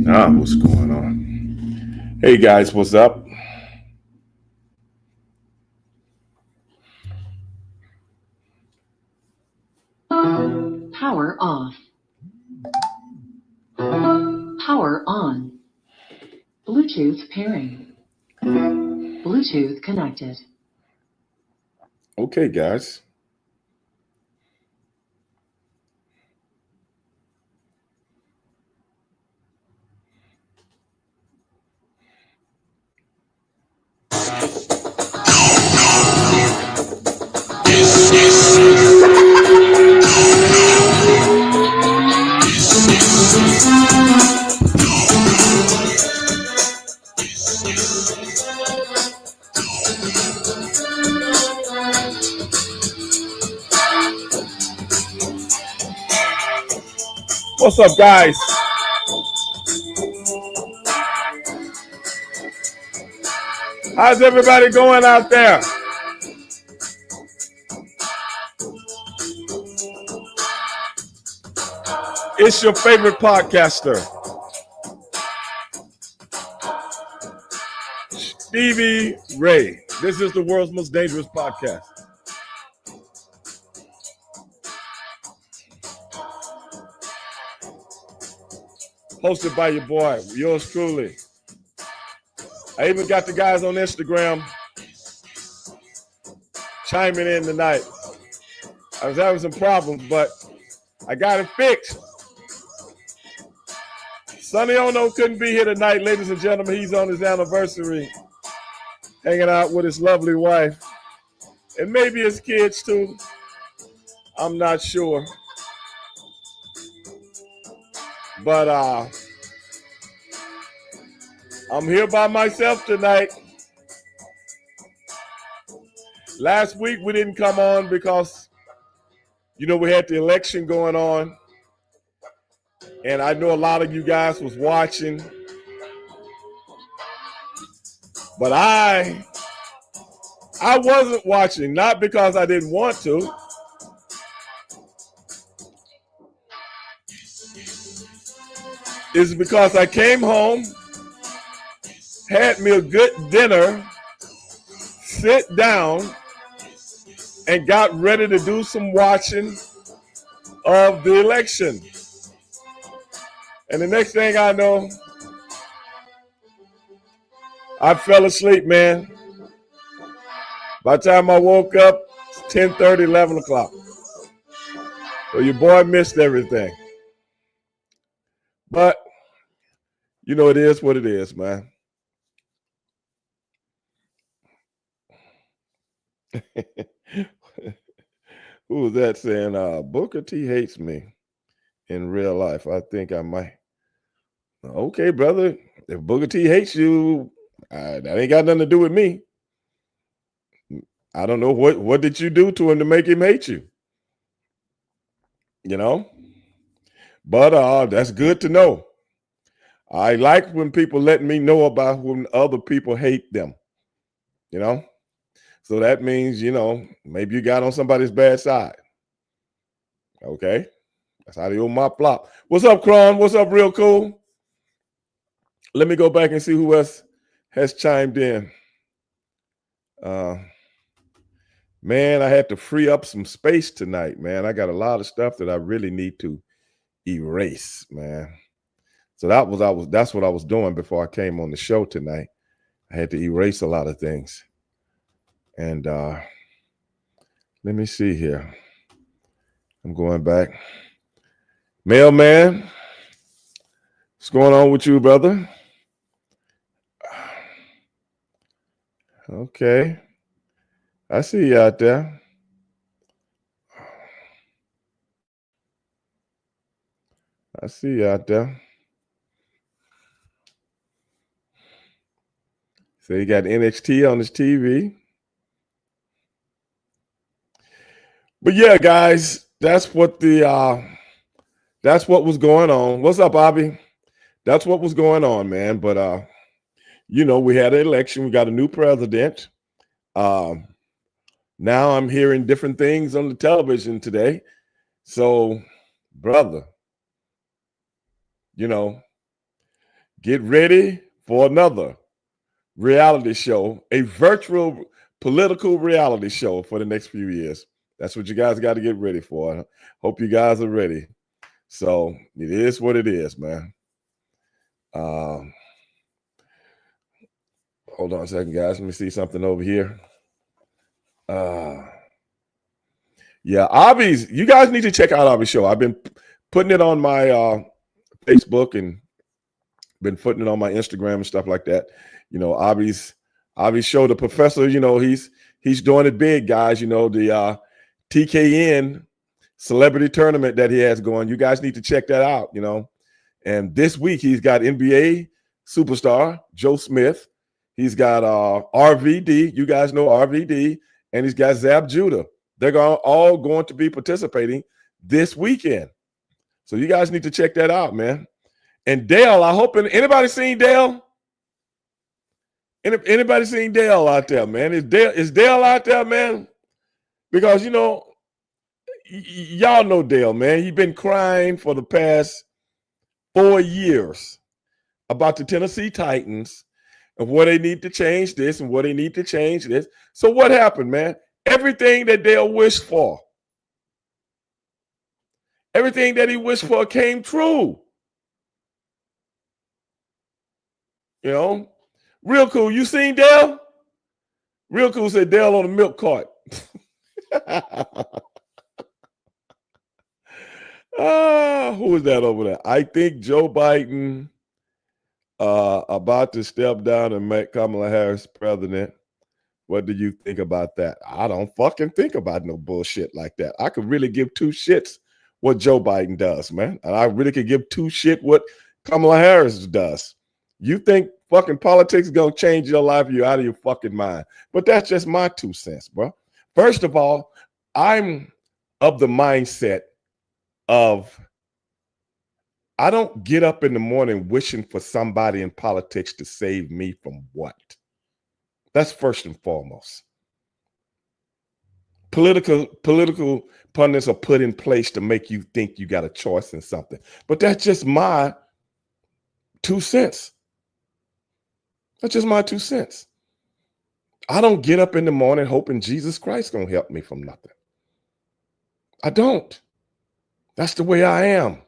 What's going on? Hey guys, what's up? Power off. Power on. Bluetooth pairing. Bluetooth connected. Okay, guys. What's up, guys? How's everybody going out there? It's your favorite podcaster, Stevie Ray. This is the world's most dangerous podcast. Hosted by your boy, yours truly. I even got the guys on Instagram chiming in tonight. I was having some problems, but I got it fixed. Sonny Ono couldn't be here tonight, ladies and gentlemen. He's on his anniversary, hanging out with his lovely wife, and maybe his kids too. I'm not sure. But I'm here by myself tonight. Last week we didn't come on because, we had the election going on. And I know a lot of you guys was watching. But I wasn't watching, not because I didn't want to. It's because I came home, had me a good dinner, sit down, and got ready to do some watching of the election. And the next thing I know, I fell asleep, man. By the time I woke up, it's 10:30, 11 o'clock. So your boy missed everything. But, it is what it is, man. Who was that saying, Booker T hates me in real life? I think I might. Okay, brother. If Booker T hates you, that ain't got nothing to do with me. I don't know what did you do to him to make him hate you? But that's good to know. I like when people let me know about when other people hate them. So that means, maybe you got on somebody's bad side. Okay. That's how they own my flop. What's up, Cron? What's up, Real Cool? Let me go back and see who else has chimed in. Man, I had to free up some space tonight, man. I got a lot of stuff that I really need to erase, man. So that's what I was doing before I came on the show tonight. I had to erase a lot of things. And let me see here. I'm going back. Mailman, what's going on with you, brother? Okay. I see you out there. I see you out there. So you got NXT on his TV. But yeah, guys, that's what was going on. What's up, Bobby? That's what was going on, man. But we had an election. We got a new president. Now I'm hearing different things on the television today. So, brother, get ready for another reality show, a virtual political reality show for the next few years. That's what you guys got to get ready for. Hope you guys are ready. So it is what it is, man. Hold on a second, guys. Let me see something over here. Yeah, Avi's. You guys need to check out Avi's show. I've been putting it on my Facebook and been putting it on my Instagram and stuff like that. You know, Avi's show, the professor. You know, he's doing it big, guys. You know, the TKN celebrity tournament that he has going. You guys need to check that out. You know, and this week he's got NBA superstar Joe Smith. He's got RVD. You guys know RVD, and he's got Zab Judah. They're all going to be participating this weekend. So you guys need to check that out, man. And Dale, I hope anybody seen Dale? Anybody seen Dale out there, man? Is Dale out there, man? Because, you know, y'all know Dale, man. He's been crying for the past 4 years about the Tennessee Titans and what they need to change this and what they need to change this. So what happened, man? Everything that Dale wished for, everything that he wished for came true. You know, real cool. You seen Dale? Real cool said Dale on the milk cart. Who is that over there? I think Joe Biden about to step down and make Kamala Harris president. What do you think about that? I don't fucking think about no bullshit like that. I could really give two shits what Joe Biden does, man. And I really could give two shit what Kamala Harris does. You think fucking politics is going to change your life, you're out of your fucking mind. But that's just my 2 cents, bro. First of all, I'm of the mindset of I don't get up in the morning wishing for somebody in politics to save me from what? That's first and foremost. Political pundits are put in place to make you think you got a choice in something. But that's just my 2 cents. That's just my 2 cents. I don't get up in the morning hoping Jesus Christ gonna help me from nothing. I don't. That's the way I am.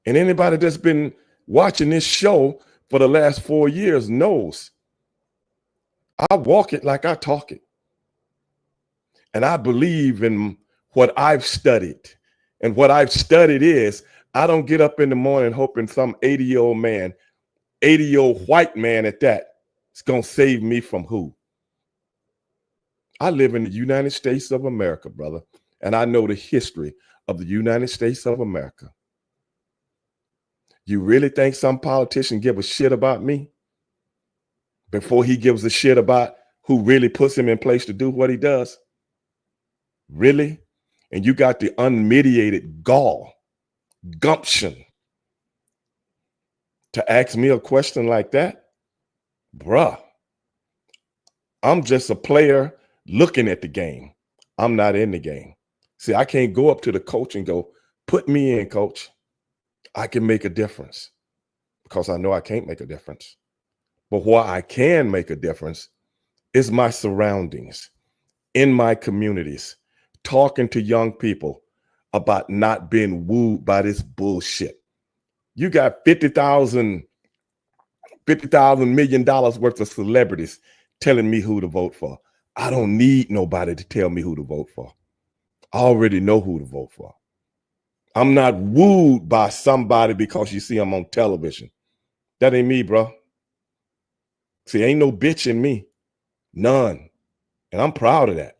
And anybody that's been watching this show for the last 4 years knows I walk it like I talk it. And I believe in what I've studied. And what I've studied is I don't get up in the morning hoping some 80-year-old man, 80-year-old white man at that, is going to save me from who? I live in the United States of America, brother. And I know the history of the United States of America. You really think some politician give a shit about me before he gives a shit about who really puts him in place to do what he does? Really? And you got the unmediated gumption to ask me a question like that? Bruh, I'm just a player looking at the game. I'm not in the game. See, I can't go up to the coach and go, put me in, coach. I can make a difference because I know I can't make a difference. But where I can make a difference is my surroundings, in my communities, talking to young people about not being wooed by this bullshit. You got $50,000 million worth of celebrities telling me who to vote for. I don't need nobody to tell me who to vote for. I already know who to vote for. I'm not wooed by somebody because you see I'm on television. That ain't me, bro. See, ain't no bitch in me. None. And I'm proud of that.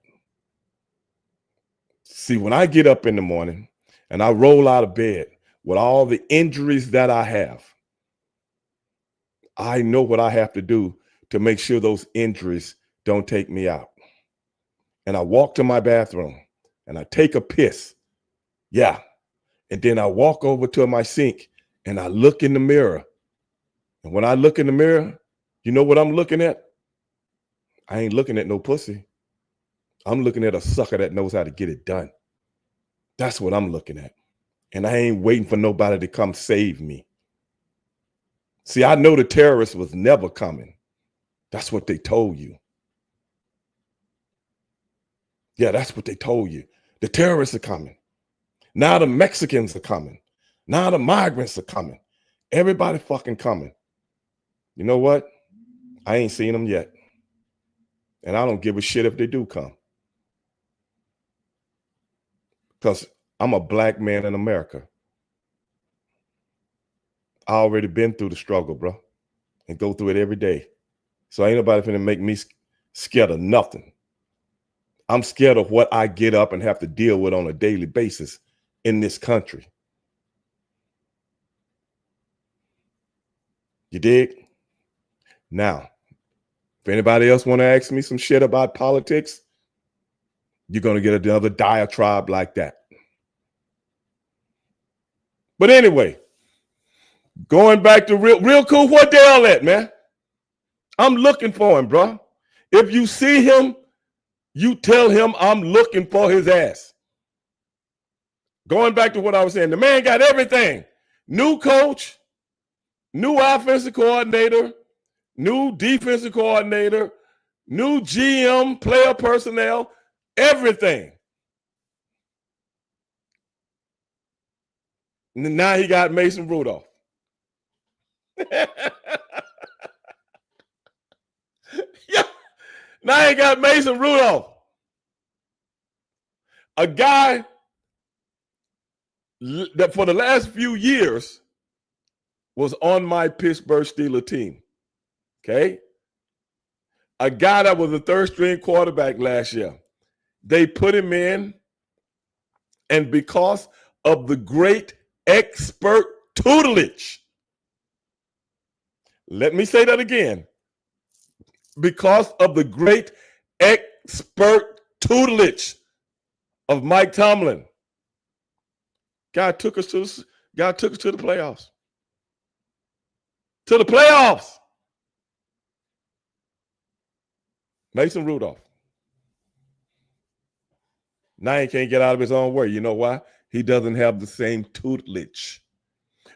See, when I get up in the morning and I roll out of bed with all the injuries that I have, I know what I have to do to make sure those injuries don't take me out. And I walk to my bathroom and I take a piss. Yeah. And then I walk over to my sink and I look in the mirror. And when I look in the mirror, you know what I'm looking at? I ain't looking at no pussy. I'm looking at a sucker that knows how to get it done. That's what I'm looking at. And I ain't waiting for nobody to come save me. See, I know the terrorists was never coming. That's what they told you. Yeah, that's what they told you. The terrorists are coming. Now the Mexicans are coming. Now the migrants are coming. Everybody fucking coming. You know what? I ain't seen them yet. And I don't give a shit if they do come. Because I'm a black man in America. I already been through the struggle, bro. And go through it every day. So ain't nobody finna make me scared of nothing. I'm scared of what I get up and have to deal with on a daily basis in this country. You dig? Now, if anybody else want to ask me some shit about politics, you're going to get another diatribe like that. But anyway, going back to real cool, what Dale at, man? I'm looking for him, bro. If you see him, you tell him I'm looking for his ass. Going back to what I was saying, the man got everything. New coach, new offensive coordinator, new defensive coordinator, new GM, player personnel, everything. And now he got Mason Rudolph. Yeah. Now he got Mason Rudolph. A guy that for the last few years was on my Pittsburgh Steelers team. Okay? A guy that was a third-string quarterback last year. They put him in, and because of the great expert tutelage, let me say that again. Because of the great expert tutelage of Mike Tomlin, God took us to the playoffs. To the playoffs. Mason Rudolph. Now he can't get out of his own way. You know why? He doesn't have the same tutelage.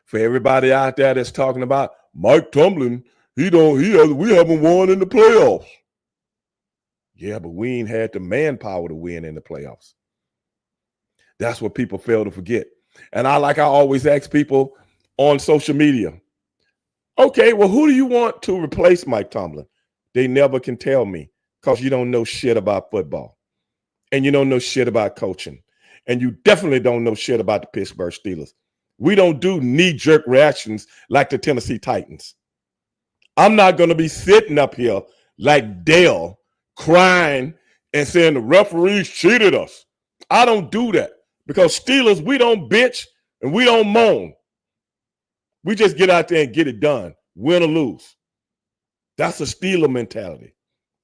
For everybody out there that's talking about Mike Tomlin, we haven't won in the playoffs. Yeah, but we ain't had the manpower to win in the playoffs. That's what people fail to forget. And I always ask people on social media, okay, well, who do you want to replace Mike Tomlin? They never can tell me because you don't know shit about football. And you don't know shit about coaching. And you definitely don't know shit about the Pittsburgh Steelers. We don't do knee-jerk reactions like the Tennessee Titans. I'm not going to be sitting up here like Dale crying and saying the referees cheated us. I don't do that because Steelers, we don't bitch and we don't moan. We just get out there and get it done, win or lose. That's a Steeler mentality,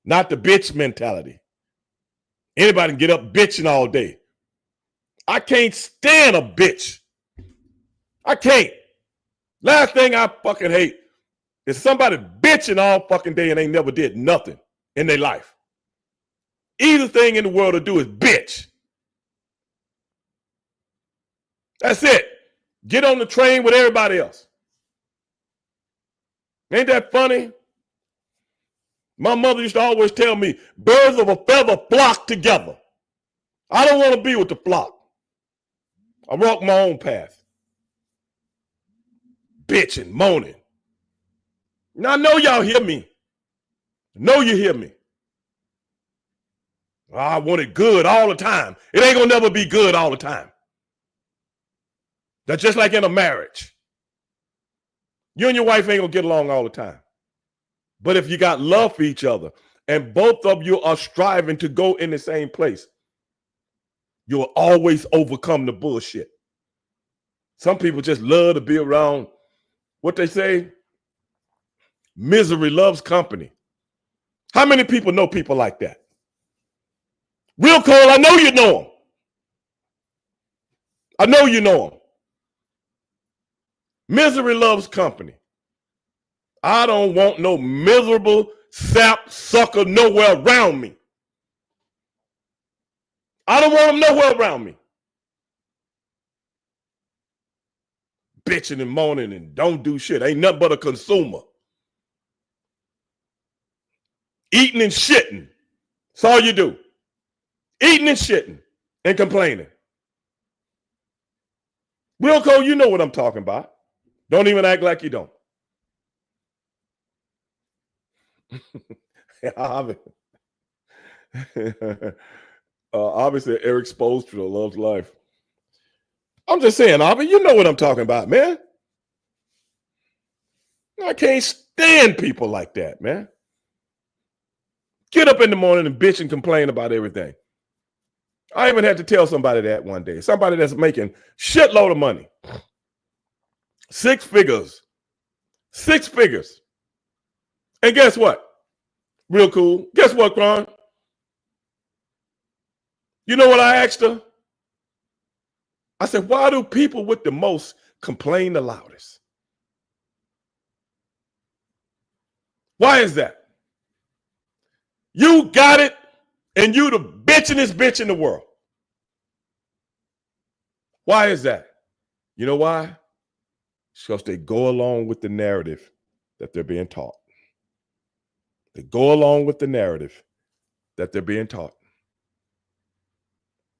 not the bitch mentality. Anybody can get up bitching all day. I can't stand a bitch. I can't. Last thing I fucking hate is somebody bitching all fucking day and they never did nothing in their life. Easiest thing in the world to do is bitch. That's it. Get on the train with everybody else. Ain't that funny? My mother used to always tell me, birds of a feather flock together. I don't want to be with the flock. I walk my own path. Bitching, moaning. Now I know y'all hear me. I know you hear me. I want it good all the time. It ain't gonna never be good all the time. That's just like in a marriage. You and your wife ain't gonna get along all the time. But if you got love for each other and both of you are striving to go in the same place, you'll always overcome the bullshit. Some people just love to be around what they say, misery loves company. How many people know people like that? Real Cole, I know you know them. I know you know them. Misery loves company. I don't want no miserable sap sucker nowhere around me. I don't want them nowhere around me. bitching and moaning and don't do shit. Ain't nothing but a consumer. Eating and shitting. That's all you do. Eating and shitting and complaining. Wilco, you know what I'm talking about. Don't even act like you don't. Obviously, Eric Spoelstra loves life. I'm just saying, Avi, you know what I'm talking about, man. I can't stand people like that, man. Get up in the morning and bitch and complain about everything. I even had to tell somebody that one day. Somebody that's making shitload of money. 6 figures. 6 figures. And guess what? Real cool. Guess what, Kron? You know what I asked her? I said, why do people with the most complain the loudest? Why is that? You got it, and you the bitchinest bitch in the world. Why is that? You know why? Because they go along with the narrative that they're being taught. They go along with the narrative that they're being taught.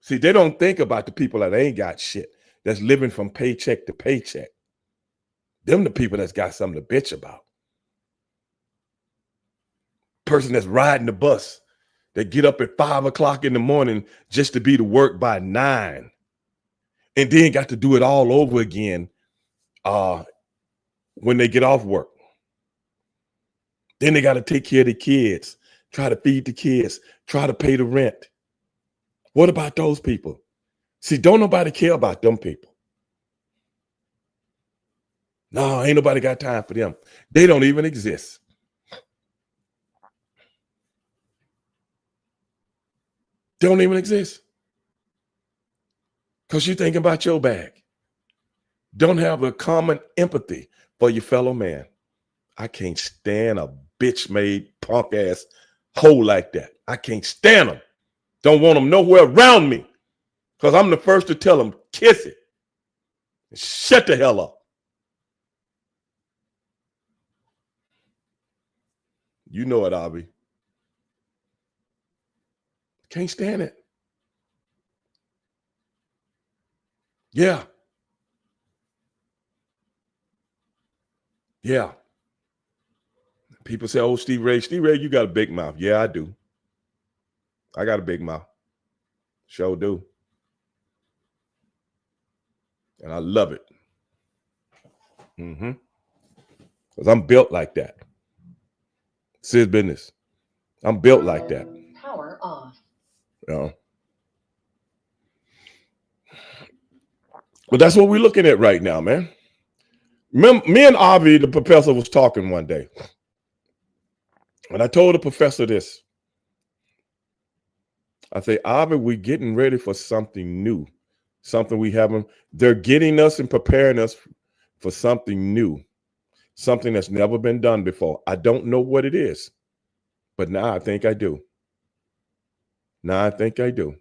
See, they don't think about the people that ain't got shit, that's living from paycheck to paycheck. Them the people that's got something to bitch about. Person that's riding the bus, that get up at 5 o'clock in the morning just to be to work by 9, and then got to do it all over again when they get off work. Then they got to take care of the kids, try to feed the kids, try to pay the rent. What about those people? See, don't nobody care about them people. No, ain't nobody got time for them. They don't even exist. They don't even exist. Because you're thinking about your bag. Don't have a common empathy for your fellow man. I can't stand a bitch-made punk-ass hoe like that. I can't stand them. Don't want them nowhere around me. Because I'm the first to tell them, kiss it. And shut the hell up. You know it, Avi. Can't stand it. Yeah. Yeah. People say, oh, Steve Ray, you got a big mouth. Yeah, I do. I got a big mouth. Sure do. And I love it. Because I'm built like that. It's his business. I'm built like that. Power off. You know? But that's what we're looking at right now, man. Me and Avi, the professor, was talking one day. And I told the professor this. I say, Avi, we're getting ready for something new. Something we haven't. They're getting us and preparing us for something new. Something that's never been done before. I don't know what it is. But now I think I do. Now I think I do.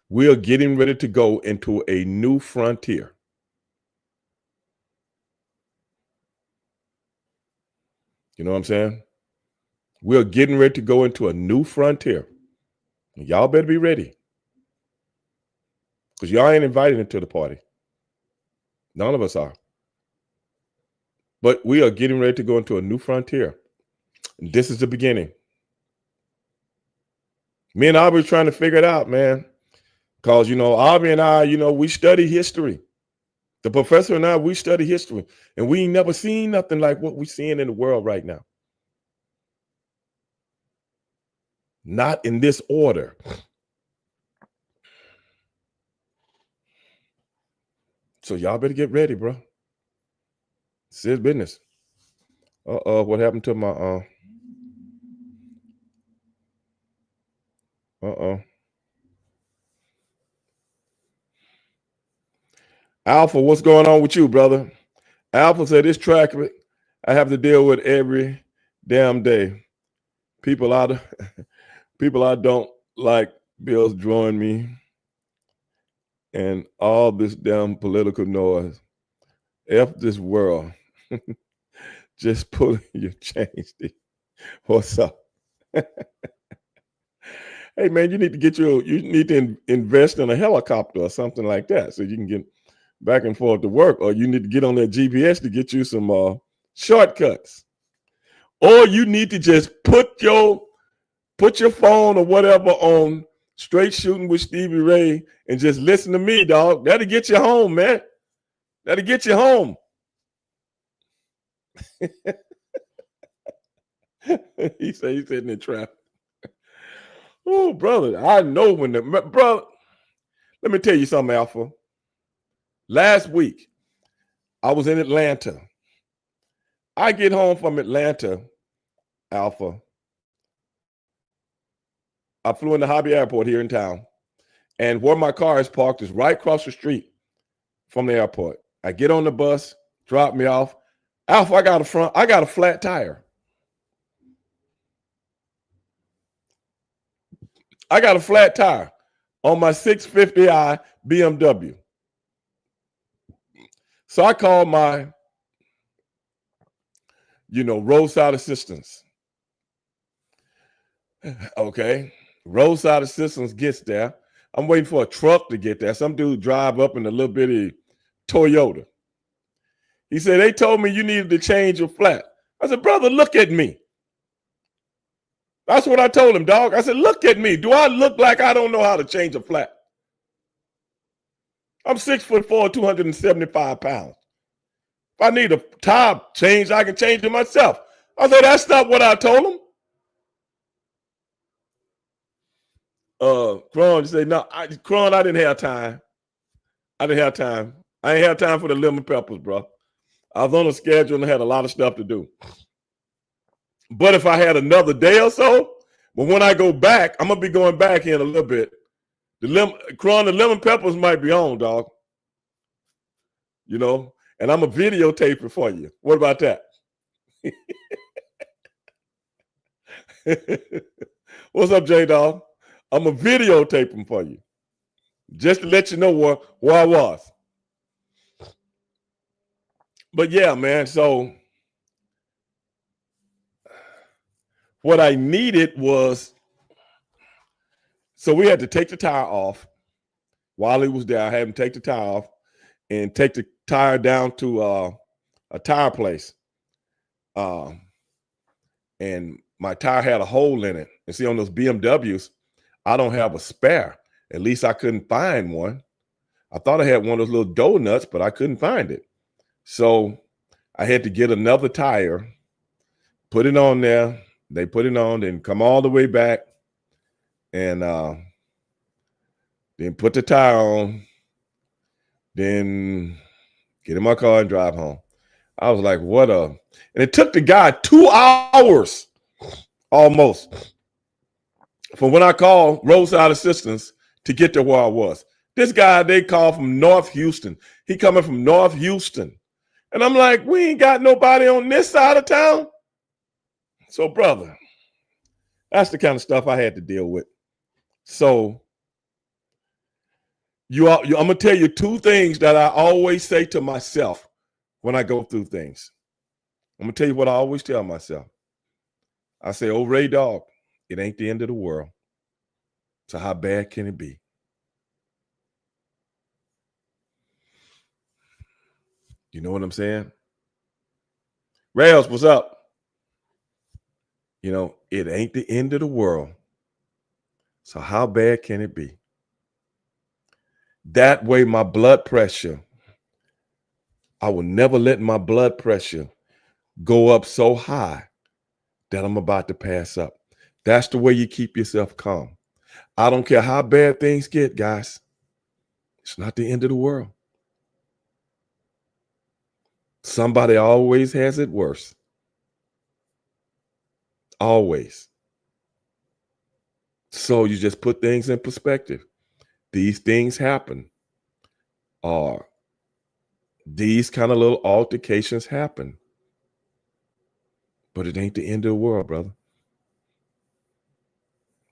We are getting ready to go into a new frontier. You know what I'm saying? We're getting ready to go into a new frontier. Y'all better be ready. Because y'all ain't invited into the party. None of us are. But we are getting ready to go into a new frontier. And this is the beginning. Me and Aubrey are trying to figure it out, man. Because, Aubrey and I, we study history. The professor and I, we study history. And we ain't never seen nothing like what we're seeing in the world right now. Not in this order. So y'all better get ready, bro. It's his business. What happened to my Alpha, what's going on with you, brother? Alpha said this track I have to deal with every damn day. People I don't like bills drawing me and all this damn political noise. F this world. Just pull your change. What's up? Hey man, you need to invest in a helicopter or something like that so you can get back and forth to work, or you need to get on that GPS to get you some shortcuts. Or you need to just put your phone or whatever on straight shooting with Stevie Ray and just listen to me, dog. That'll get you home, man. That'll get you home. He said he's sitting in traffic. Oh, brother, I know when brother. Let me tell you something, Alpha. Last week, I was in Atlanta. I get home from Atlanta, Alpha. I flew into Hobby Airport here in town, and where my car is parked is right across the street from the airport. I get on the bus, drop me off. Alpha, I got a flat tire. I got a flat tire on my 650i BMW. So I called my, roadside assistance. Okay. Roadside assistance gets there. I'm waiting for a truck to get there. Some dude drive up in a little bitty Toyota. He said, they told me you needed to change your flat. I said, brother, look at me. That's what I told him, dog. I said, look at me. Do I look like I don't know how to change a flat? I'm 6'4", 275 pounds. If I need a tire change, I can change it myself. I said, that's not what I told him. Cron said, no, Cron, I didn't have time. I ain't have time for the lemon peppers, bro. I was on a schedule and I had a lot of stuff to do. But if I had another day or so, but when I go back, I'm gonna be going back in a little bit. The lemon peppers might be on, dog. And I'm a videotape it for you. What about that? What's up, J-Dog? I'm a videotape them for you, just to let you know where I was. But yeah, man, so what I needed was, so we had to take the tire off while he was there. I had him take the tire off and take the tire down to a tire place. And my tire had a hole in it. And see, on those BMWs, I don't have a spare. At least I couldn't find one. I thought I had one of those little donuts, but I couldn't find it. So I had to get another tire, put it on there. They put it on, then come all the way back, and then put the tire on, then get in my car and drive home. I was like, and it took the guy 2 hours almost from when I called roadside assistance to get to where I was. This guy, they called from North Houston. He coming from North Houston. And I'm like, we ain't got nobody on this side of town. So, brother, that's the kind of stuff I had to deal with. So, I'm going to tell you 2 things that I always say to myself when I go through things. I'm going to tell you what I always tell myself. I say, oh, Ray Dog, it ain't the end of the world. So how bad can it be? You know what I'm saying? Rails, what's up? It ain't the end of the world. So how bad can it be? That way, my blood pressure, I will never let my blood pressure go up so high that I'm about to pass up. That's the way you keep yourself calm. I don't care how bad things get, guys. It's not the end of the world. Somebody always has it worse. Always. So you just put things in perspective. These things happen. Or these kind of little altercations happen. But it ain't the end of the world, brother.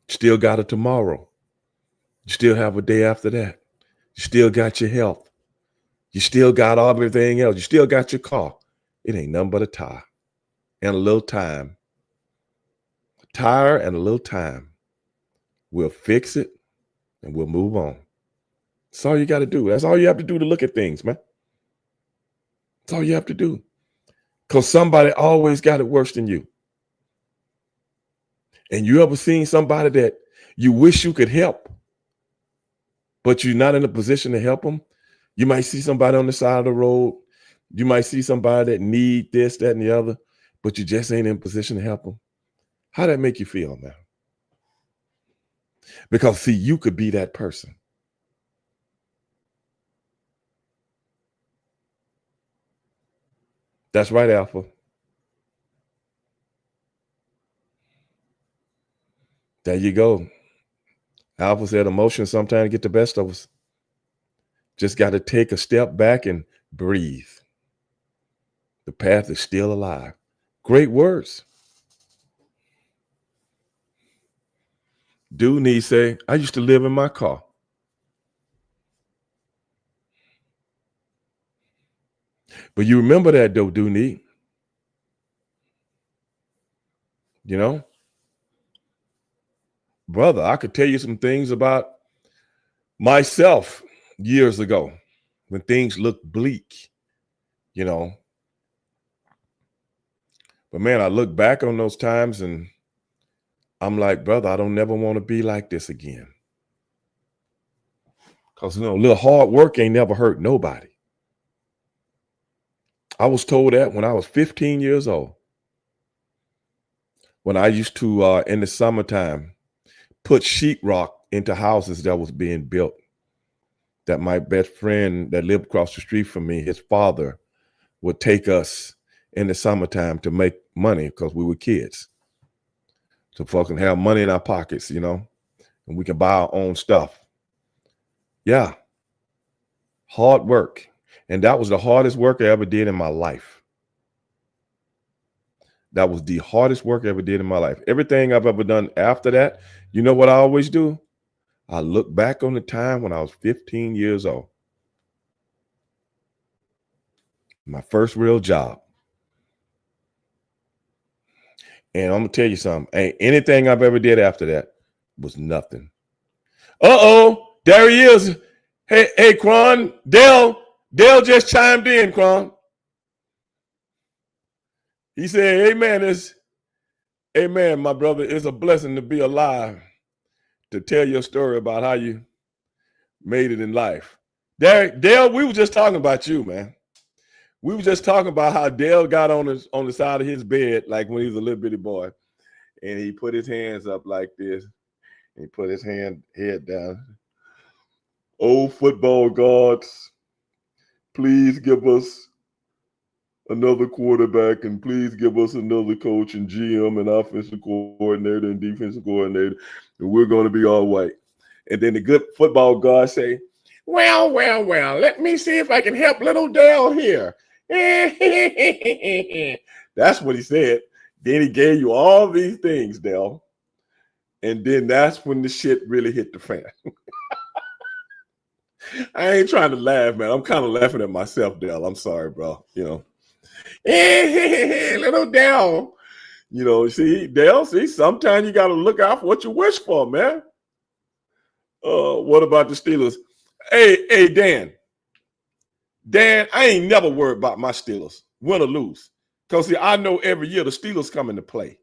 You still got a tomorrow. You still have a day after that. You still got your health. You still got everything else. You still got your car. It ain't nothing but a tire and a little time. A tire and a little time. We'll fix it and we'll move on. That's all you got to do. That's all you have to do to look at things, man. That's all you have to do. Because somebody always got it worse than you. And you ever seen somebody that you wish you could help, but you're not in a position to help them? You might see somebody on the side of the road. You might see somebody that need this, that, and the other, but you just ain't in a position to help them. How that make you feel, man? Because see, you could be that person. That's right, Alpha. There you go. Alpha said emotions sometimes get the best of us. Just got to take a step back and breathe. The path is still alive. Great words. Dooney say, I used to live in my car. But you remember that though, Dooney. You know? Brother, I could tell you some things about myself years ago when things looked bleak, you know. But man, I look back on those times and I'm like, brother, I don't never want to be like this again. Because, you know, a little hard work ain't never hurt nobody. I was told that when I was 15 years old. When I used to, in the summertime, put sheetrock into houses that was being built. That my best friend that lived across the street from me, his father would take us in the summertime to make money because we were kids. To fucking have money in our pockets, you know, and we can buy our own stuff. Yeah. Hard work. And that was the hardest work I ever did in my life. That was the hardest work I ever did in my life. Everything I've ever done after that, you know what I always do? I look back on the time when I was 15 years old. My first real job. And I'm going to tell you something. Ain't anything I've ever did after that was nothing. Uh-oh, there he is. Hey, Kron, Dale just chimed in, Kron. He said, amen, my brother. It's a blessing to be alive to tell your story about how you made it in life. Dale, we were just talking about you, man. We were just talking about how Dale got on the side of his bed, like when he was a little bitty boy, and he put his hands up like this. And he put his head down. Oh, football gods, please give us another quarterback and please give us another coach and GM and offensive coordinator and defensive coordinator, and we're going to be all right. And then the good football gods say, well, let me see if I can help little Dale here. That's what he said. Then he gave you all these things, Dale. And then that's when the shit really hit the fan. I ain't trying to laugh, man. I'm kind of laughing at myself, Dale. I'm sorry, bro. You know, little Dale. You know, Dale, sometimes you got to look out for what you wish for, man. What about the Steelers? Hey, Dan. Dan, I ain't never worried about my Steelers, win or lose. Because, see, I know every year the Steelers come into play.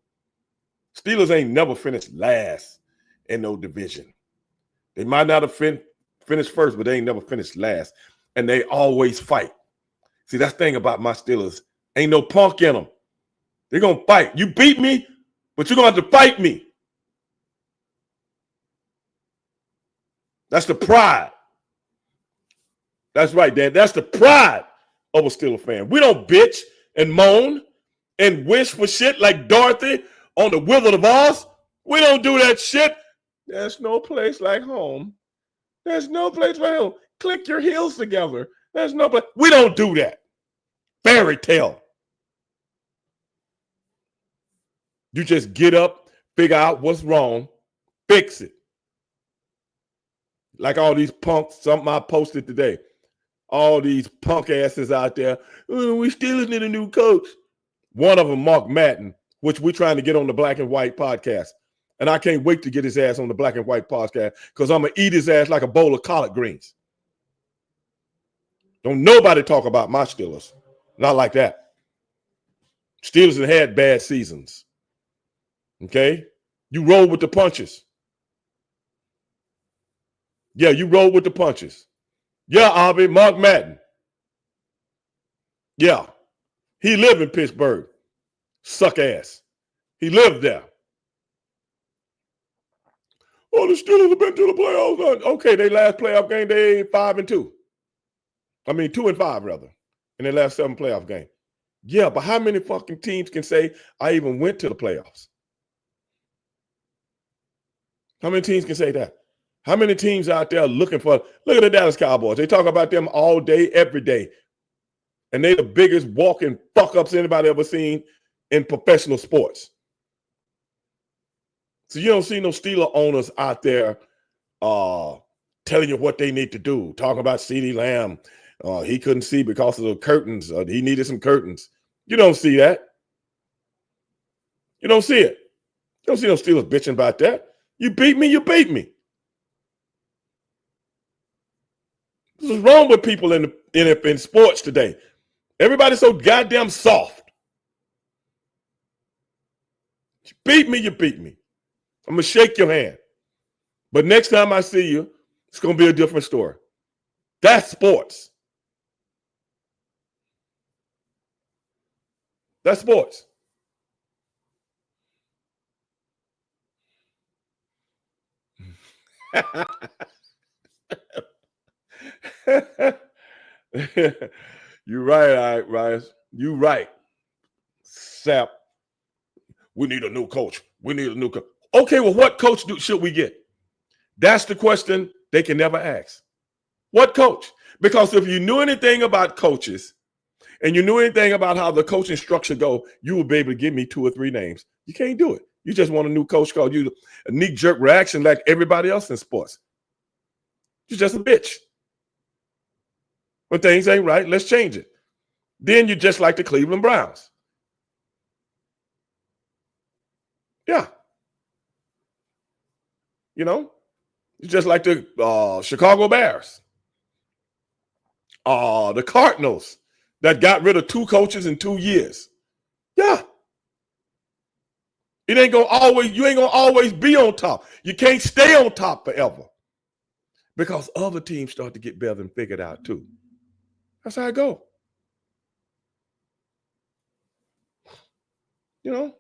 Steelers ain't never finished last in no division. They might not have finished first, but they ain't never finished last. And they always fight. See, that's the thing about my Steelers. Ain't no punk in them. They're going to fight. You beat me, but you're going to have to fight me. That's the pride. That's right, Dan. That's the pride of a Steeler fan. We don't bitch and moan and wish for shit like Dorothy on the Wizard of Oz. We don't do that shit. There's no place like home. There's no place like home. Click your heels together. There's no place. We don't do that. Fairy tale. You just get up, figure out what's wrong, fix it. Like all these punks, something I posted today. All these punk asses out there. "Oh, we still need a new coach." One of them, Mark Madden, which we're trying to get on the Black and White podcast. And I can't wait to get his ass on the Black and White podcast because I'm going to eat his ass like a bowl of collard greens. Don't nobody talk about my Steelers. Not like that. Steelers have had bad seasons. Okay? You roll with the punches. Yeah, you roll with the punches. Yeah, Avi, Mark Madden. Yeah. He lived in Pittsburgh. Suck ass. He lived there. Oh, the Steelers have been to the playoffs. Okay, they last playoff game, they 5-2. I mean, 2-5 rather, in their last 7 playoff game. Yeah, but how many fucking teams can say I even went to the playoffs? How many teams can say that? How many teams out there looking for? Look at the Dallas Cowboys. They talk about them all day, every day, and they the biggest walking fuck ups anybody ever seen in professional sports. So you don't see no Steeler owners out there telling you what they need to do. Talking about CeeDee Lamb. He couldn't see because of the curtains. He needed some curtains. You don't see that. You don't see it. You don't see no Steelers bitching about that. You beat me, you beat me. This is wrong with people in sports today. Everybody's so goddamn soft. You beat me, you beat me. I'm going to shake your hand. But next time I see you, it's going to be a different story. That's sports. That's sports. You're right, all right, Rice. You're right. Sap. We need a new coach. We need a new coach. Okay, well, what coach should we get? That's the question they can never ask. What coach? Because if you knew anything about coaches and you knew anything about how the coaching structure go, you would be able to give me 2 or 3 names. You can't do it. You just want a new coach called you a knee-jerk reaction like everybody else in sports. You're just a bitch. When things ain't right, let's change it. Then you're just like the Cleveland Browns. Yeah. You know, you're just like the Chicago Bears. The Cardinals that got rid of 2 coaches in 2 years. Yeah. You ain't gonna always be on top. You can't stay on top forever. Because other teams start to get better and figure it out too. That's how I go. You know?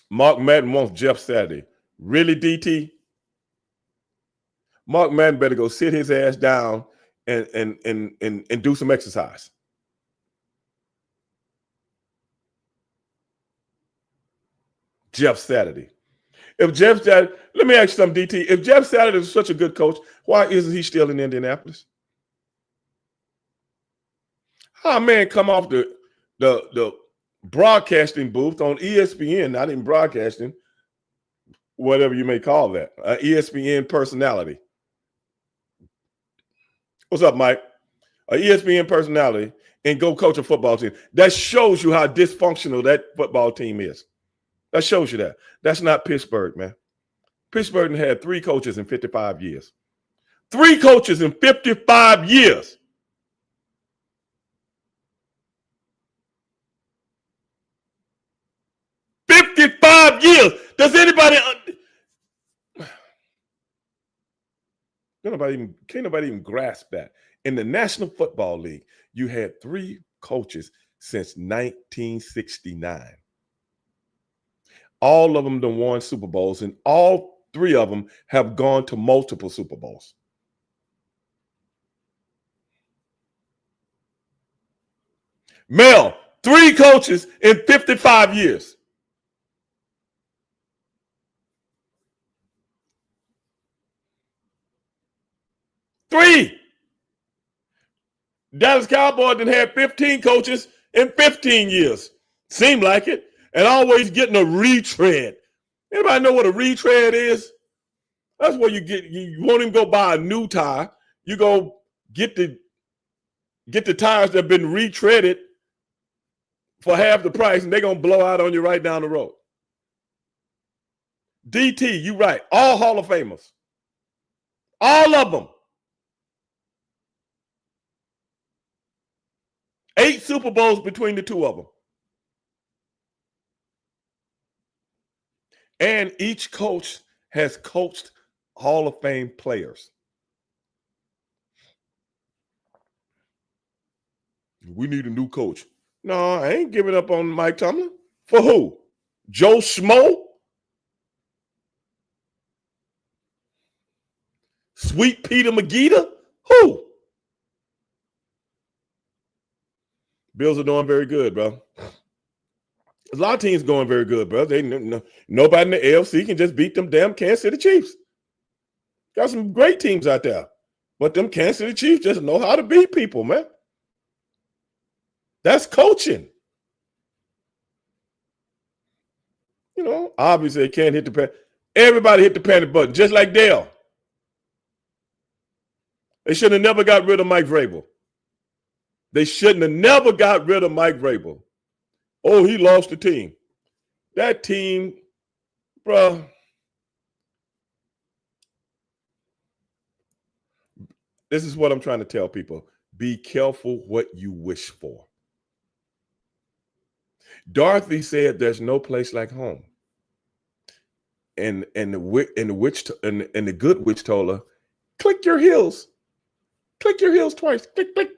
Mark Madden wants Jeff Saturday. Really, DT? Mark Madden better go sit his ass down and do some exercise. Jeff Saturday. Let me ask you something, DT. If Jeff Saturday is such a good coach, why isn't he still in Indianapolis? How man come off the broadcasting booth on ESPN, not even broadcasting, whatever you may call that, ESPN personality. What's up, Mike? An ESPN personality and go coach a football team. That shows you how dysfunctional that football team is. That shows you that. That's not Pittsburgh, man. Pittsburgh had 3 coaches in 55 years. 3 coaches in 55 years. Does anybody can't nobody even grasp that? In the National Football League, you had 3 coaches since 1969. All of them done won Super Bowls, and all 3 of them have gone to multiple Super Bowls. Mel, 3 coaches in 55 years. Three. Dallas Cowboys done had 15 coaches in 15 years. Seemed like it. And always getting a retread. Anybody know what a retread is? That's where you won't even go buy a new tire. You go get the tires that have been retreaded for half the price, and they're gonna blow out on you right down the road. DT, you right. All Hall of Famers. All of them. 8 Super Bowls between the two of them. And each coach has coached Hall of Fame players. We need a new coach. No, I ain't giving up on Mike Tomlin. For who? Joe Schmo? Sweet Peter Magida? Who? Bills are doing very good, bro. A lot of teams going very good, bro. Nobody in the AFC can just beat them damn Kansas City Chiefs. Got some great teams out there. But them Kansas City Chiefs just know how to beat people, man. That's coaching. You know, obviously they can't hit the panic. Everybody hit the panic button, just like Dale. They should have never got rid of Mike Vrabel. They shouldn't have never got rid of Mike Vrabel. Oh, he lost the team. That team, bro. This is what I'm trying to tell people. Be careful what you wish for. Dorothy said there's no place like home. And the good witch told her, click your heels. Click your heels twice. Click, click.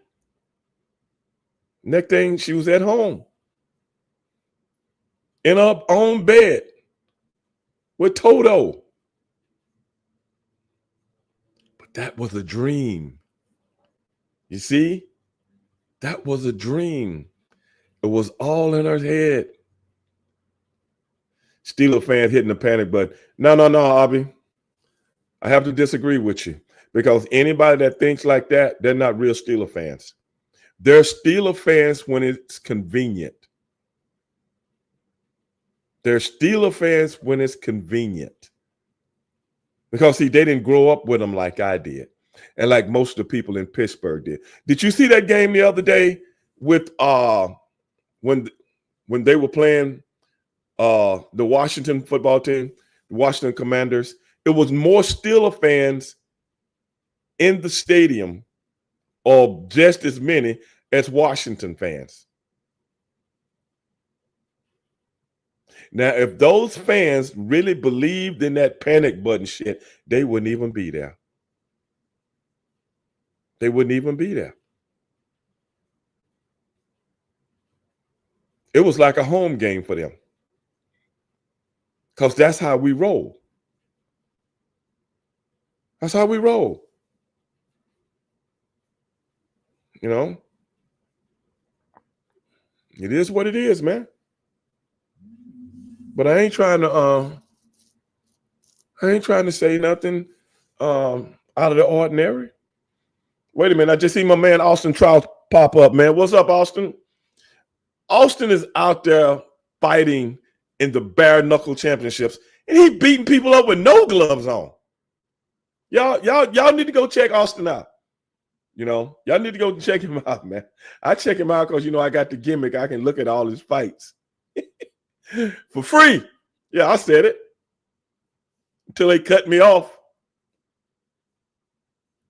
Next thing, she was at home. In her own bed with Toto. But that was a dream. You see? That was a dream. It was all in her head. Steeler fans hitting the panic button. No, Abby. I have to disagree with you. Because anybody that thinks like that, they're not real Steeler fans. They're Steeler fans when it's convenient. They're Steeler fans when it's convenient. Because, see, they didn't grow up with them like I did. And like most of the people in Pittsburgh did. Did you see that game the other day with when they were playing the Washington football team, the Washington Commanders? It was more Steeler fans in the stadium, or just as many as Washington fans. Now, if those fans really believed in that panic button shit, they wouldn't even be there. They wouldn't even be there. It was like a home game for them. Because that's how we roll. That's how we roll. You know? It is what it is, man. But I ain't trying to say nothing out of the ordinary. Wait a minute, I just see my man Austin Trout pop up, man. What's up, Austin? Austin is out there fighting in the bare knuckle championships, and he beating people up with no gloves on. Y'all need to go check Austin out. You know, y'all need to go check him out, man. I check him out because, you know, I got the gimmick. I can look at all his fights for free. Yeah, I said it. Until they cut me off.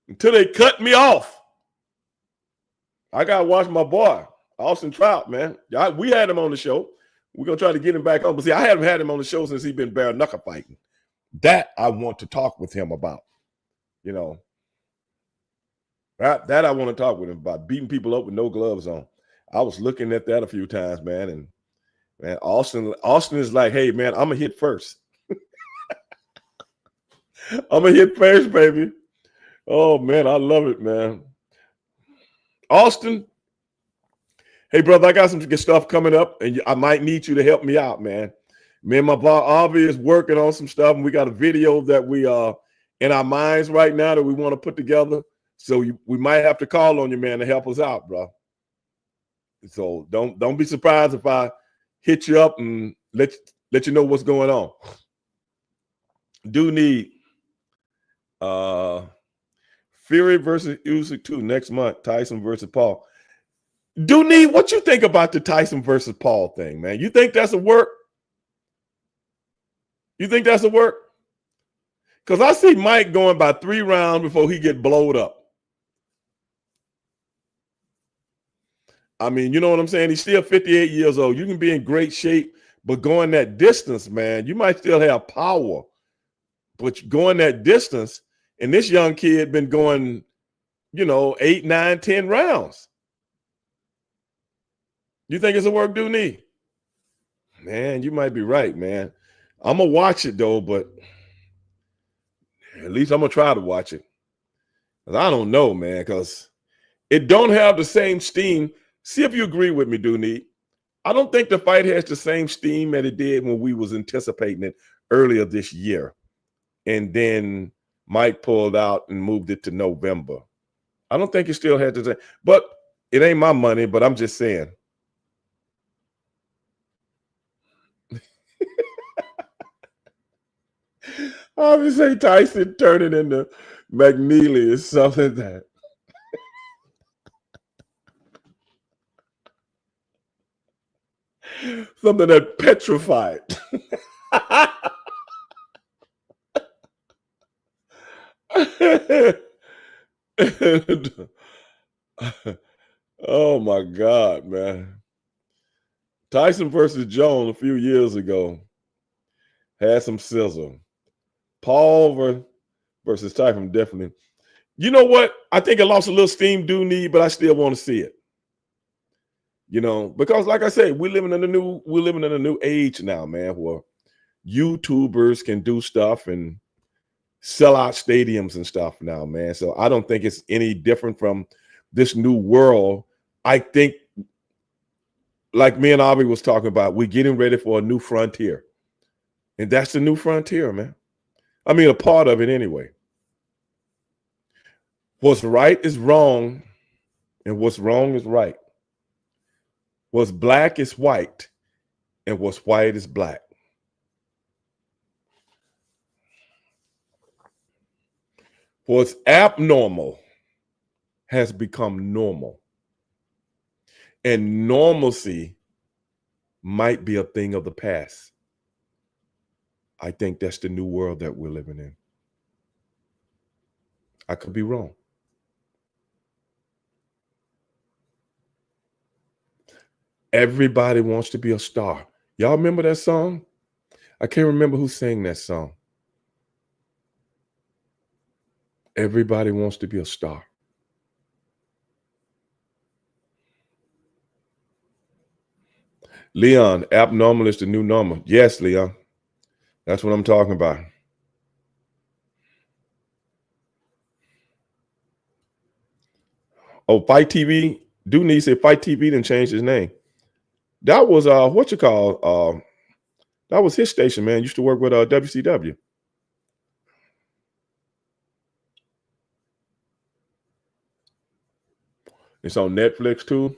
Until they cut me off. I got to watch my boy, Austin Trout, man. We had him on the show. We're going to try to get him back on. But see, I haven't had him on the show since he's been bare knuckle fighting. That I want to talk with him about. You know, that I want to talk with him about, beating people up with no gloves on. I was looking at that a few times, man. And, man, Austin is like, hey, man, I'm going to hit first. I'm going to hit first, baby. Oh, man, I love it, man. Austin, hey, brother, I got some good stuff coming up, and I might need you to help me out, man. Me and my boy Avi is working on some stuff, and we got a video that we in our minds right now that we want to put together. So we might have to call on you, man, to help us out, bro. So don't be surprised if I hit you up and let you know what's going on. Do need Fury versus Usyk 2 next month. Tyson versus Paul. Dooney, what you think about the Tyson versus Paul thing, man? You think that's a work? You think that's a work? Because I see Mike going by 3 rounds before he get blowed up. I mean, you know what I'm saying? He's still 58 years old. You can be in great shape, but going that distance, man, you might still have power. But going that distance, and this young kid been going, 8, 9, 10 rounds. You think it's a work, Dooney? Man, you might be right, man. I'm going to watch it, though, but at least I'm going to try to watch it. Because I don't know, man, because it don't have the same steam. See if you agree with me, Dooney. I don't think the fight has the same steam that it did when we was anticipating it earlier this year. And then Mike pulled out and moved it to November. I don't think it still has the same. But it ain't my money, but I'm just saying. I would say Tyson turning into McNeely is something that petrified. Oh my God, man. Tyson versus Jones a few years ago had some sizzle. Paul versus Tyson, definitely. You know what? I think it lost a little steam, Dooney, but I still want to see it. Because like I said, we're living in a new age now, man, where YouTubers can do stuff and sell out stadiums and stuff now, man. So I don't think it's any different from this new world. I think, like me and Avi was talking about, we're getting ready for a new frontier. And that's the new frontier, man. I mean, a part of it anyway. What's right is wrong, and what's wrong is right. What's black is white, and what's white is black. What's abnormal has become normal. And normalcy might be a thing of the past. I think that's the new world that we're living in. I could be wrong. Everybody wants to be a star. Y'all remember that song? I can't remember who sang that song. Everybody wants to be a star. Leon, abnormal is the new normal. Yes, Leon. That's what I'm talking about. Oh, Fight TV. Dooney said Fight TV didn't change his name. That was that was his station, man. Used to work with WCW. It's on Netflix too.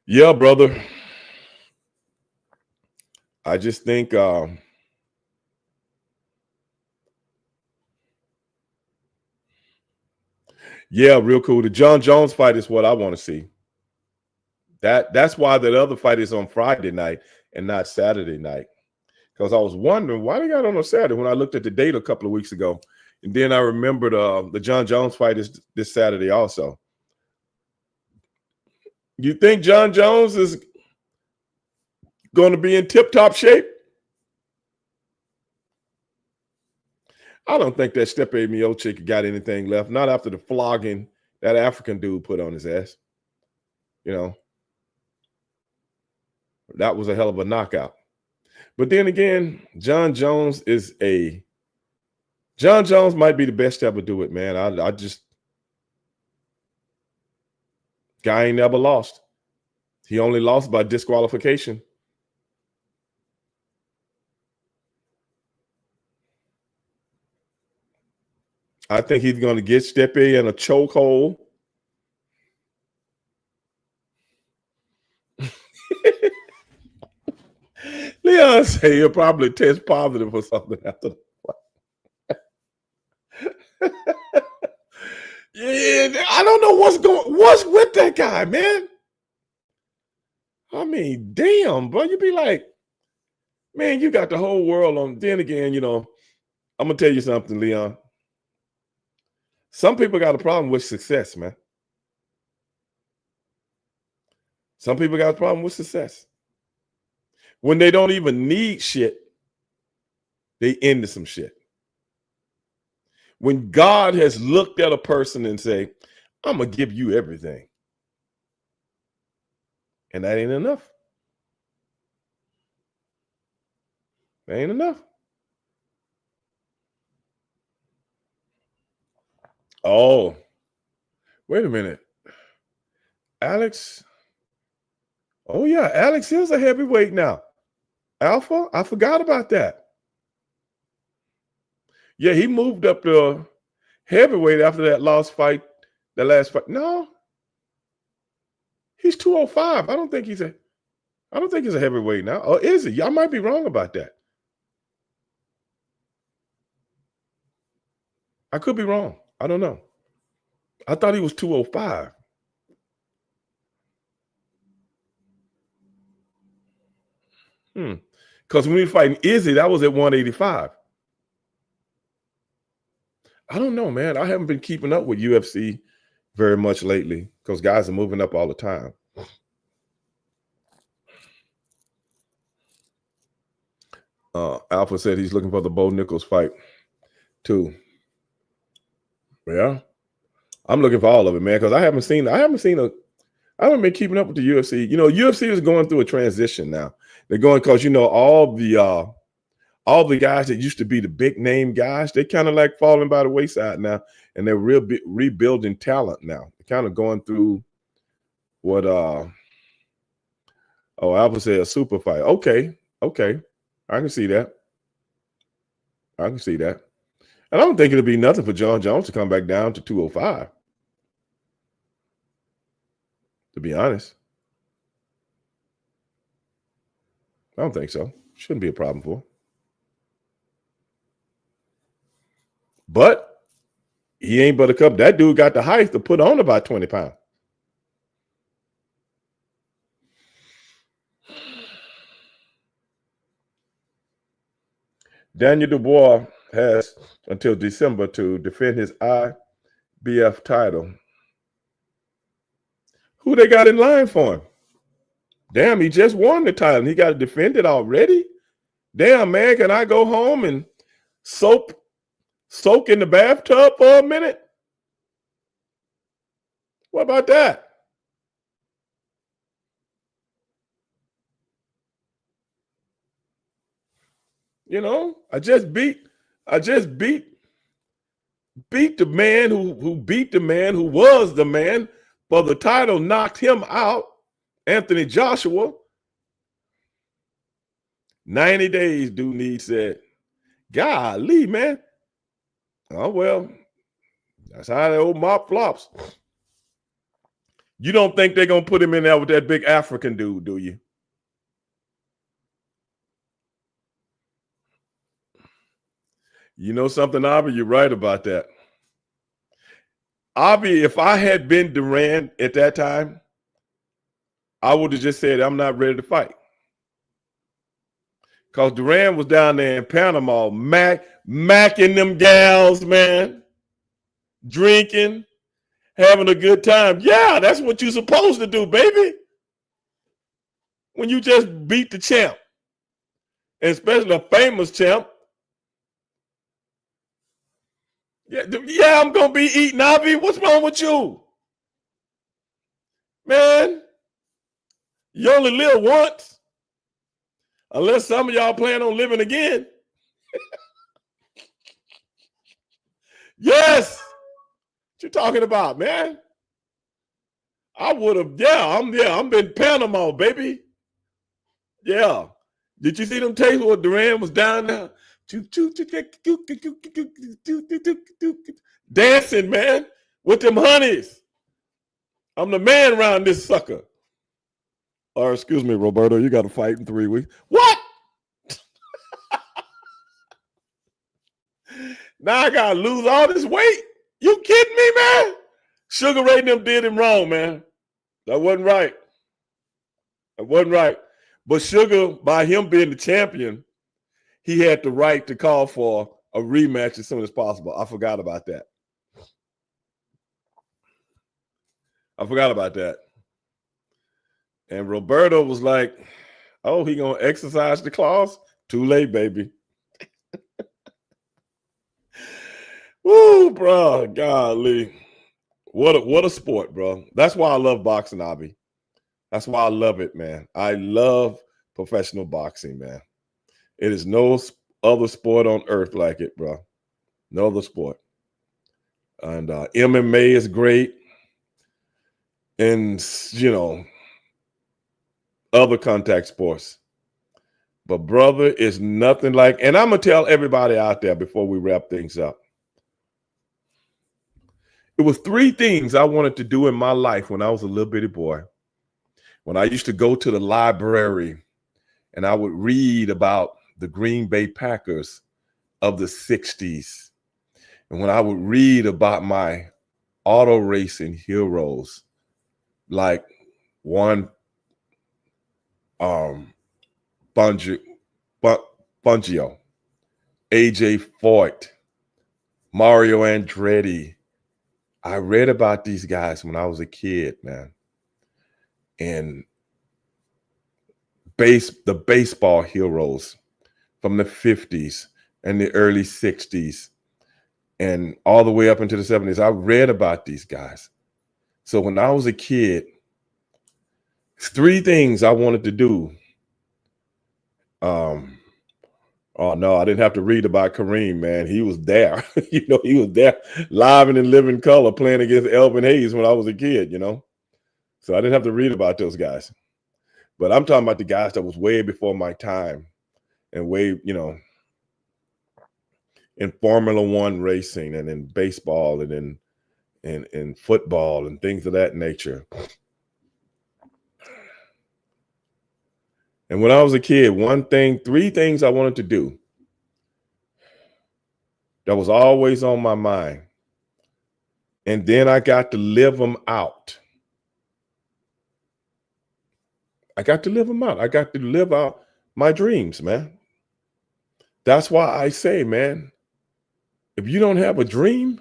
Yeah, brother. I just think yeah, real cool. The John Jones fight is what I want to see. That's why that other fight is on Friday night and not Saturday night. Because I was wondering why they got on Saturday when I looked at the date a couple of weeks ago. And then I remembered the John Jones fight is this Saturday also. You think John Jones is going to be in tip-top shape? I don't think that Stipe Miocic got anything left. Not after the flogging that African dude put on his ass. That was a hell of a knockout. But then again, John Jones might be the best to ever do it, man. I just, guy ain't never lost. He only lost by disqualification. I think he's going to get Stipe in a chokehold. Leon say he'll probably test positive for something after the fight. Yeah, I don't know what's with that guy, man. I mean, damn, bro. You be like, man, you got the whole world on. Then again, I'm gonna tell you something, Leon. Some people got a problem with success, man. Some people got a problem with success. When they don't even need shit, they into some shit. When God has looked at a person and say, I'm gonna give you everything. And that ain't enough. That ain't enough. Oh, wait a minute. Alex. Oh, yeah. Alex is a heavyweight now. Alpha, I forgot about that. Yeah, he moved up to heavyweight after that last fight. No, he's 205. I don't think he's a heavyweight now. Or is he? I might be wrong about that. I could be wrong. I don't know. I thought he was 205. Because when we were fighting Izzy, that was at 185. I don't know, man. I haven't been keeping up with UFC very much lately because guys are moving up all the time. Alpha said he's looking for the Bo Nichols fight too. Yeah, I'm looking for all of it, man, because I haven't been keeping up with the UFC. UFC is going through a transition now. They're going because all the guys that used to be the big name guys, they kind of like falling by the wayside now, and they're rebuilding talent now. They're kind of going through what Alpha said, a super fight. Okay, I can see that. And I don't think it'll be nothing for John Jones to come back down to 205. To be honest, I don't think so. Shouldn't be a problem for him. But he ain't but a cup. That dude got the height to put on about 20 pounds. Daniel Dubois has until December to defend his IBF title. Who they got in line for him? Damn, he just won the title and he got to defend it already? Damn, man, can I go home and soak in the bathtub for a minute? What about that? I just beat the man who beat the man who was the man for the title, knocked him out, Anthony Joshua. 90 days, Dude said. Golly, man. Oh, well, that's how the old mop flops. You don't think they're going to put him in there with that big African dude, do you? You know something, Avi? You're right about that. Avi, if I had been Duran at that time, I would have just said, I'm not ready to fight. Because Duran was down there in Panama, macking them gals, man, drinking, having a good time. Yeah, that's what you're supposed to do, baby. When you just beat the champ, especially a famous champ. Yeah, I'm going to be eating, Avi. What's wrong with you? Man, you only live once. Unless some of y'all plan on living again. Yes. What you talking about, man? I would have, I'm in Panama, baby. Yeah. Did you see them tapes where Duran was down there? Dancing, man, with them honeys. I'm the man around this sucker. Or excuse me, Roberto, you got to fight in 3 weeks. What? Now I gotta lose all this weight. You kidding me, man? Sugar Ray and them did him wrong, man. That wasn't right. That wasn't right. But Sugar, by him being the champion, he had the right to call for a rematch as soon as possible. I forgot about that. And Roberto was like, oh, he gonna exercise the clause? Too late, baby. Woo, bro, golly. What a sport, bro. That's why I love boxing, Abby. That's why I love it, man. I love professional boxing, man. It is no other sport on earth like it, bro. No other sport. And MMA is great. And, other contact sports. But, brother, it's nothing like, and I'm going to tell everybody out there before we wrap things up. It was 3 things I wanted to do in my life when I was a little bitty boy. When I used to go to the library and I would read about the Green Bay Packers of the 60s. And when I would read about my auto racing heroes, like Juan Fangio, AJ Foyt, Mario Andretti. I read about these guys when I was a kid, man. And the baseball heroes from the 50s and the early 60s and all the way up into the 70s. I read about these guys. So when I was a kid, 3 things I wanted to do. Oh no, I didn't have to read about Kareem, man. He was there. He was there live and in living color playing against Elvin Hayes when I was a kid, So I didn't have to read about those guys. But I'm talking about the guys that was way before my time and way, in Formula One racing and in baseball and in football and things of that nature. And when I was a kid, 3 things I wanted to do that was always on my mind. And then I got to live them out. I got to live out my dreams, man. That's why I say, man, if you don't have a dream,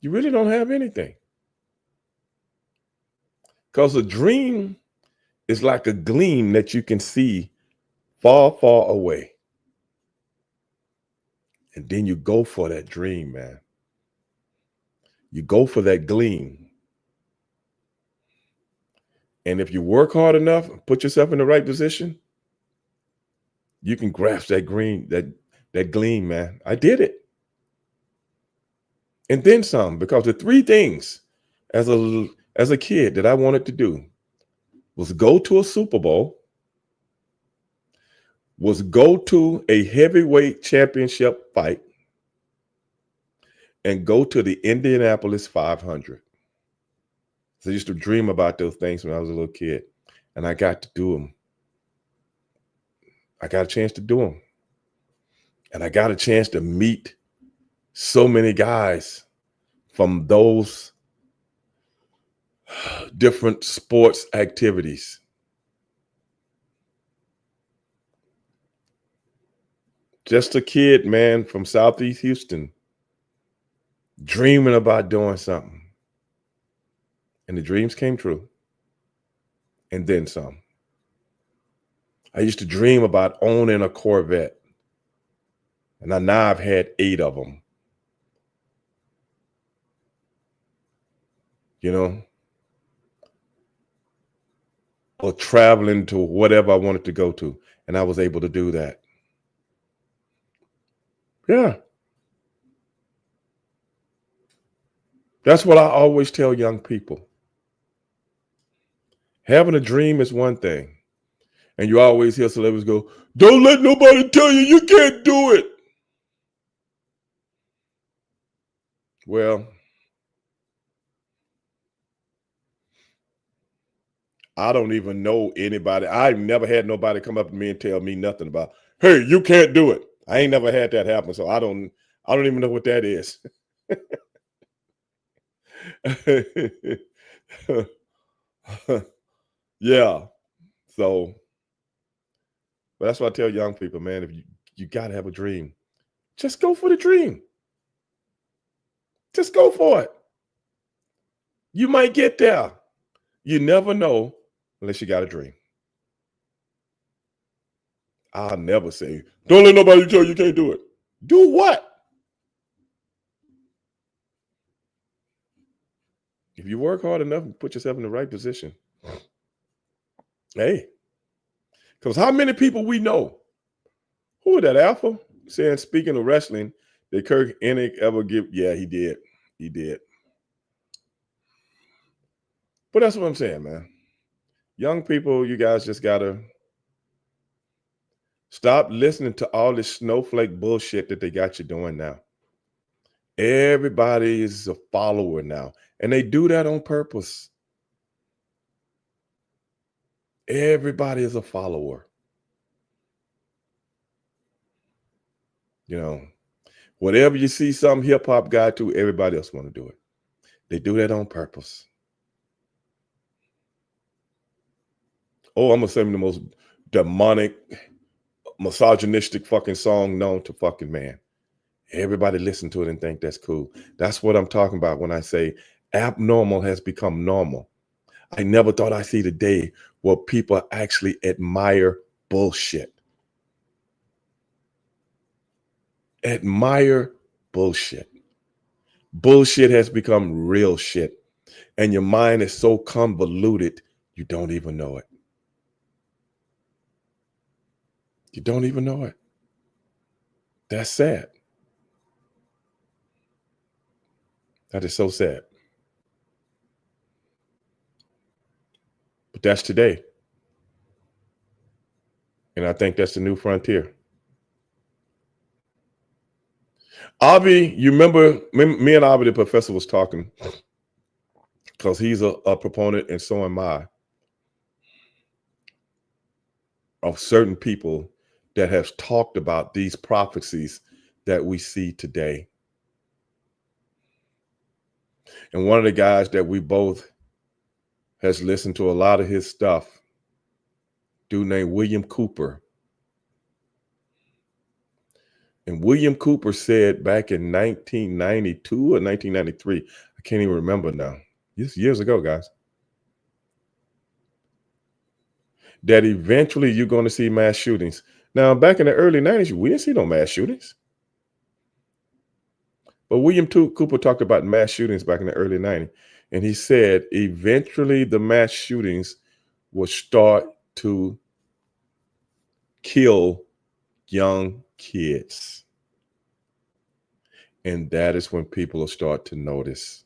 you really don't have anything. Because a dream is like a gleam that you can see far, far away. And then you go for that dream, man. You go for that gleam. And if you work hard enough, put yourself in the right position, you can grasp that gleam, man. I did it. And then some, because the 3 things as a kid that I wanted to do was go to a Super Bowl, was go to a heavyweight championship fight, and go to the Indianapolis 500. So I used to dream about those things when I was a little kid, and I got to do them. I got a chance to do them. And I got a chance to meet so many guys from those different sports activities. Just a kid, man, from Southeast Houston, dreaming about doing something. And the dreams came true. And then some. I used to dream about owning a Corvette. And now I've had 8 of them. Or traveling to whatever I wanted to go to. And I was able to do that. Yeah. That's what I always tell young people. Having a dream is one thing. And you always hear celebrities go, don't let nobody tell you can't do it. Well, I don't even know anybody. I've never had nobody come up to me and tell me nothing about, hey, you can't do it. I ain't never had that happen, so I don't even know what that is. Yeah. So, but that's what I tell young people, man. If you gotta have a dream, just go for the dream. Just go for it. You might get there. You never know unless you got a dream. I'll never say, don't let nobody tell you can't do it. Do what? If you work hard enough and put yourself in the right position, hey, because how many people we know? Who was that, Alpha? Saying, speaking of wrestling, did Kirk Hennig ever give? Yeah, he did. He did. But that's what I'm saying, man. Young people, you guys just got to stop listening to all this snowflake bullshit that they got you doing now. Everybody is a follower now, and they do that on purpose. Everybody is a follower. You know, whatever you see some hip hop guy do, everybody else want to do it. They do that on purpose. Oh, I'm gonna sing the most demonic, misogynistic fucking song known to fucking man. Everybody listen to it and think that's cool. That's what I'm talking about when I say abnormal has become normal. I never thought I'd see the day where people actually admire bullshit. Admire bullshit. Bullshit has become real shit. And your mind is so convoluted, you don't even know it. You don't even know it. That's sad. That is so sad. But that's today. And I think that's the new frontier. Avi, you remember me and Avi, the professor, was talking because he's a proponent, and so am I, of certain people that have talked about these prophecies that we see today. And one of the guys that we both has listened to a lot of his stuff, dude named William Cooper. And William Cooper said back in 1992 or 1993, I can't even remember now. This years ago, guys, that eventually you're going to see mass shootings. Now, back in the early 90s, we didn't see no mass shootings. But William Cooper talked about mass shootings back in the early 90s. And he said eventually the mass shootings will start to kill young kids. And that is when people will start to notice.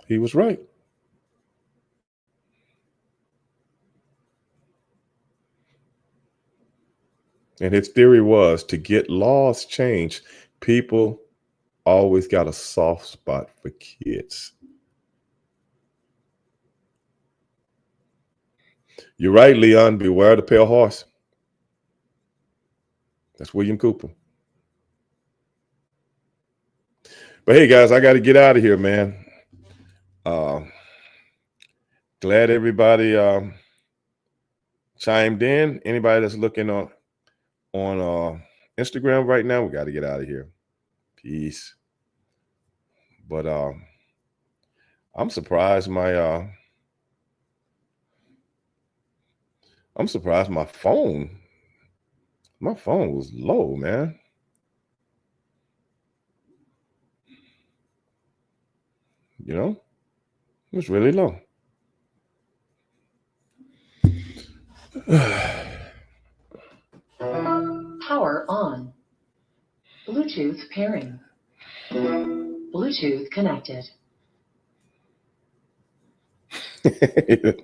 He was right. And his theory was to get laws changed, people always got a soft spot for kids. You're right, Leon. Beware the pale horse. That's William Cooper. But hey, guys, I got to get out of here, man. Glad everybody chimed in. Anybody that's looking on Instagram right now, we got to get out of here. Peace. But I'm surprised my phone was low, man. You know, it was really low. Power on. Bluetooth pairing. Bluetooth connected. The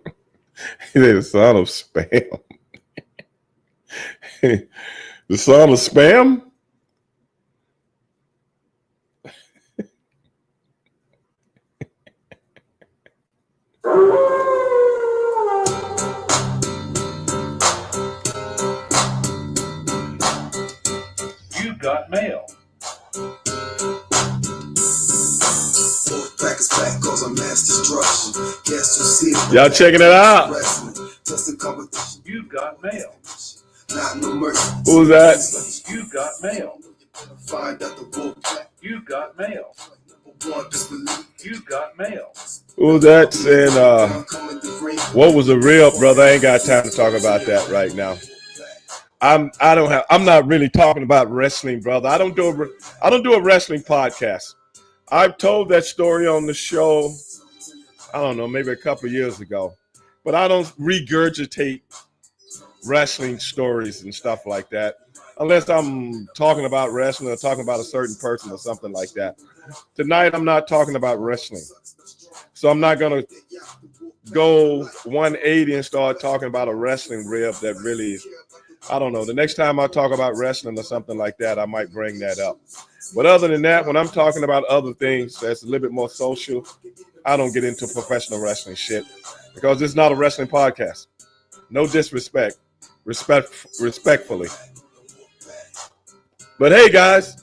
sound of spam. The sound of spam? Y'all checking it out? You got mail. Who's that? You got mail. You got mail. You got mail. Who's that saying, what was the real, brother? I ain't got time to talk about that right now. I'm not really talking about wrestling, brother. I don't do a wrestling podcast. I've told that story on the show, I don't know, maybe a couple of years ago, but I don't regurgitate wrestling stories and stuff like that unless I'm talking about wrestling or talking about a certain person or something like that. Tonight, I'm not talking about wrestling. So I'm not going to go 180 and start talking about a wrestling rib that really is, I don't know. The next time I talk about wrestling or something like that, I might bring that up. But other than that, when I'm talking about other things that's a little bit more social, I don't get into professional wrestling shit because it's not a wrestling podcast. No disrespect. Respectfully. But hey, guys,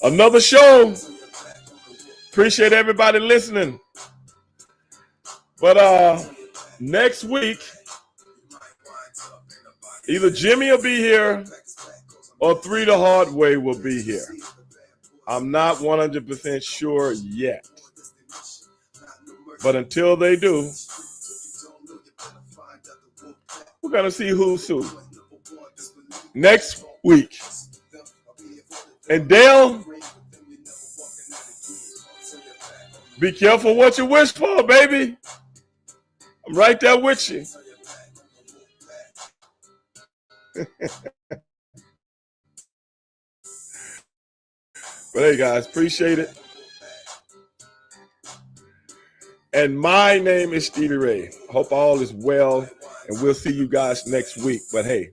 another show. Appreciate everybody listening. But next week, either Jimmy will be here or 3 the Hard Way will be here. I'm not 100% sure yet. But until they do, we're going to see who's who next week. And Dale, be careful what you wish for, baby. I'm right there with you. But hey, guys, appreciate it. And my name is Stevie Ray. Hope all is well, and we'll see you guys next week. But hey,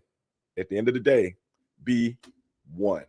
at the end of the day, be one.